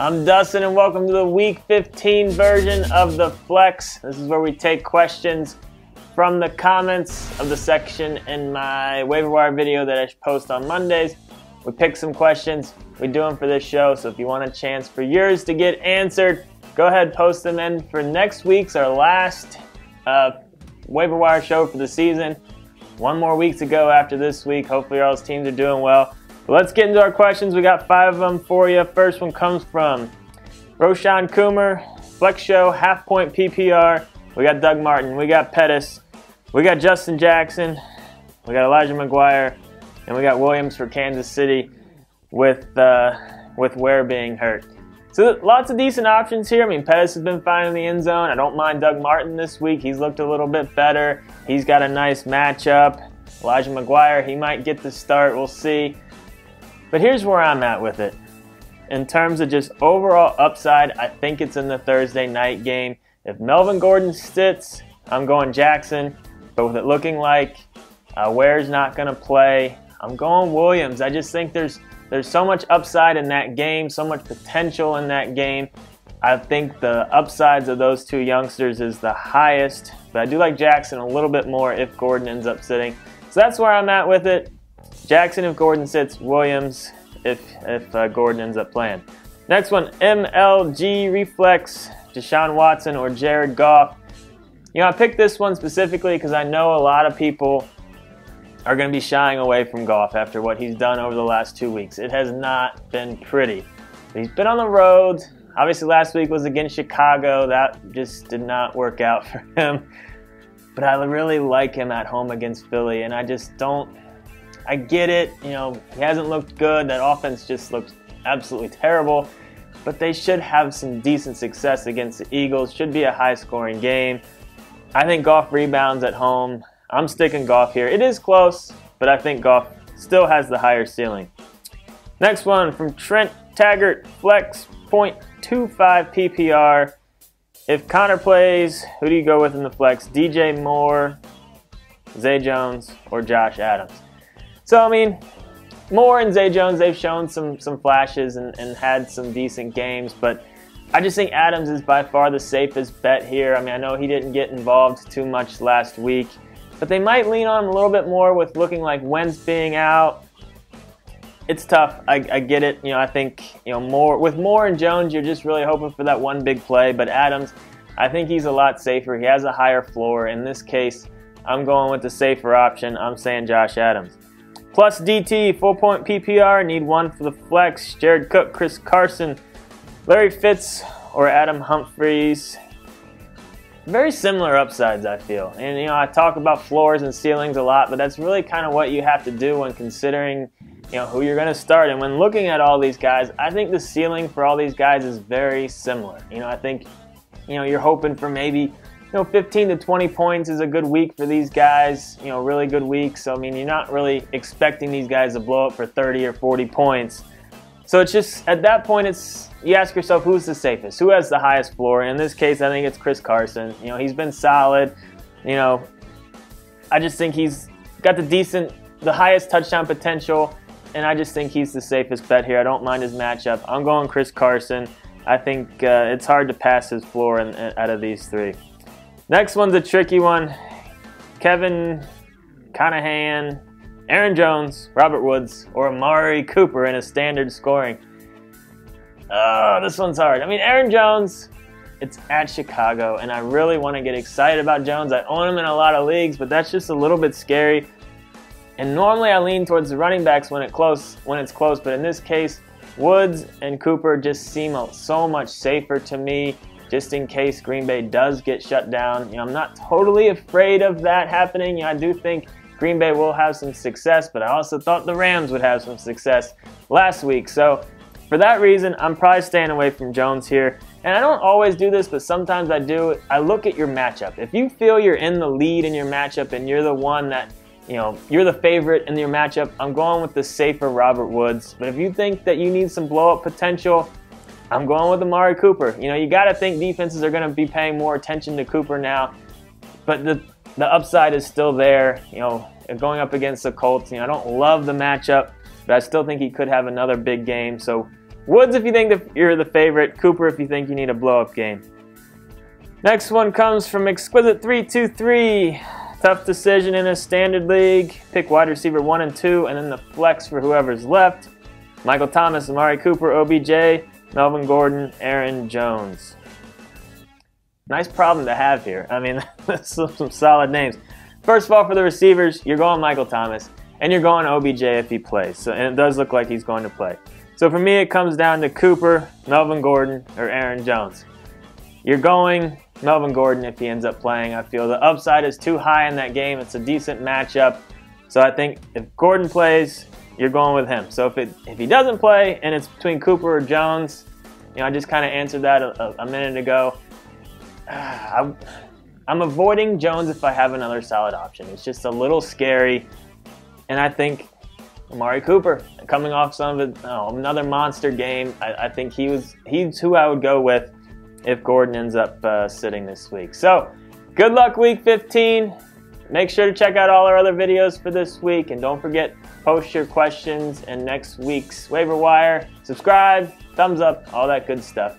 I'm Dustin and welcome to the Week 15 version of the Flex. This is where we take questions from the comments of the section in my waiver wire video that I post on Mondays. We pick some questions, we do them for this show, so if you want a chance for yours to get answered, go ahead, post them in for next week's, our last waiver wire show for the season. One more week to go after this week. Hopefully all those teams are doing well. But let's get into our questions. We got 5 of them for you. First one comes from Roshan Kumar, Flex Show, half-point PPR. We got Doug Martin. We got Pettis. We got Justin Jackson. We got Elijah McGuire. And we got Williams for Kansas City with Ware being hurt. So lots of decent options here. I mean, Pettis has been fine in the end zone. I don't mind Doug Martin this week. He's looked a little bit better. He's got a nice matchup. Elijah McGuire, he might get the start. We'll see. But here's where I'm at with it. In terms of just overall upside, I think it's in the Thursday night game. If Melvin Gordon sits, I'm going Jackson. But with it looking like Ware's not going to play, I'm going Williams. I just think there's so much upside in that game, so much potential in that game. I think the upsides of those two youngsters is the highest. But I do like Jackson a little bit more if Gordon ends up sitting. So that's where I'm at with it. Jackson if Gordon sits, Williams if Gordon ends up playing. Next one, MLG Reflex, Deshaun Watson or Jared Goff. You know, I picked this one specifically because I know a lot of people are going to be shying away from Goff after what he's done over the last 2 weeks. It has not been pretty. He's been on the road. Obviously last week was against Chicago. That just did not work out for him. But I really like him at home against Philly, and I just don't. I get it, you know, he hasn't looked good. That offense just looks absolutely terrible. But they should have some decent success against the Eagles. Should be a high-scoring game. I think Goff rebounds at home. I'm sticking Goff here. It is close, but I think Goff still has the higher ceiling. Next one from Trent Taggart, Flex, 0.25 PPR. If Connor plays, who do you go with in the flex? DJ Moore, Zay Jones, or Josh Adams? So, I mean, Moore and Zay Jones, they've shown some flashes and had some decent games, but I just think Adams is by far the safest bet here. I mean, I know he didn't get involved too much last week, but they might lean on him a little bit more with looking like Wentz being out. It's tough. I get it. You know, I think, you know, with Moore and Jones, you're just really hoping for that one big play, but Adams, I think he's a lot safer. He has a higher floor. In this case, I'm going with the safer option. I'm saying Josh Adams. Plus DT, full-point PPR, need one for the flex. Jared Cook, Chris Carson, Larry Fitz, or Adam Humphries. Very similar upsides, I feel. And, you know, I talk about floors and ceilings a lot, but that's really kind of what you have to do when considering, you know, who you're going to start. And when looking at all these guys, I think the ceiling for all these guys is very similar. You know, I think, you know, you're hoping for maybe, you know, 15 to 20 points is a good week for these guys, you know, really good week. So, I mean, you're not really expecting these guys to blow up for 30 or 40 points. So it's just, at that point, you ask yourself, who's the safest? Who has the highest floor? In this case, I think it's Chris Carson. You know, he's been solid. You know, I just think he's got the highest touchdown potential, and I just think he's the safest bet here. I don't mind his matchup. I'm going Chris Carson. I think it's hard to pass his floor out of these three. Next one's a tricky one. Kevin Conahan, Aaron Jones, Robert Woods, or Amari Cooper in a standard scoring. Oh, this one's hard. I mean, Aaron Jones, it's at Chicago, and I really want to get excited about Jones. I own him in a lot of leagues, but that's just a little bit scary. And normally I lean towards the running backs when it's close, but in this case, Woods and Cooper just seem so much safer to me, just in case Green Bay does get shut down. You know, I'm not totally afraid of that happening. You know, I do think Green Bay will have some success, but I also thought the Rams would have some success last week. So for that reason, I'm probably staying away from Jones here. And I don't always do this, but sometimes I do. I look at your matchup. If you feel you're in the lead in your matchup and you're the one that, you know, you're the favorite in your matchup, I'm going with the safer Robert Woods. But if you think that you need some blow-up potential, I'm going with Amari Cooper. You know, you got to think defenses are going to be paying more attention to Cooper now. But the upside is still there, you know, going up against the Colts. You know, I don't love the matchup, but I still think he could have another big game. So Woods if you think that you're the favorite. Cooper if you think you need a blow-up game. Next one comes from Exquisite323. Tough decision in a standard league. Pick wide receiver 1 and 2, and then the flex for whoever's left. Michael Thomas, Amari Cooper, OBJ, Melvin Gordon, Aaron Jones. Nice problem to have here. I mean, that's some solid names. First of all, for the receivers, you're going Michael Thomas, and you're going OBJ if he plays. So, and it does look like he's going to play. So for me, it comes down to Cooper, Melvin Gordon, or Aaron Jones. You're going Melvin Gordon if he ends up playing. I feel the upside is too high in that game. It's a decent matchup. So I think if Gordon plays, you're going with him. So if he doesn't play and it's between Cooper or Jones, you know, I just kind of answered that a minute ago. I'm avoiding Jones if I have another solid option. It's just a little scary. And I think Amari Cooper, coming off another monster game, I think he's who I would go with if Gordon ends up sitting this week. So good luck week 15. Make sure to check out all our other videos for this week. And don't forget, post your questions in next week's waiver wire. Subscribe, thumbs up, all that good stuff.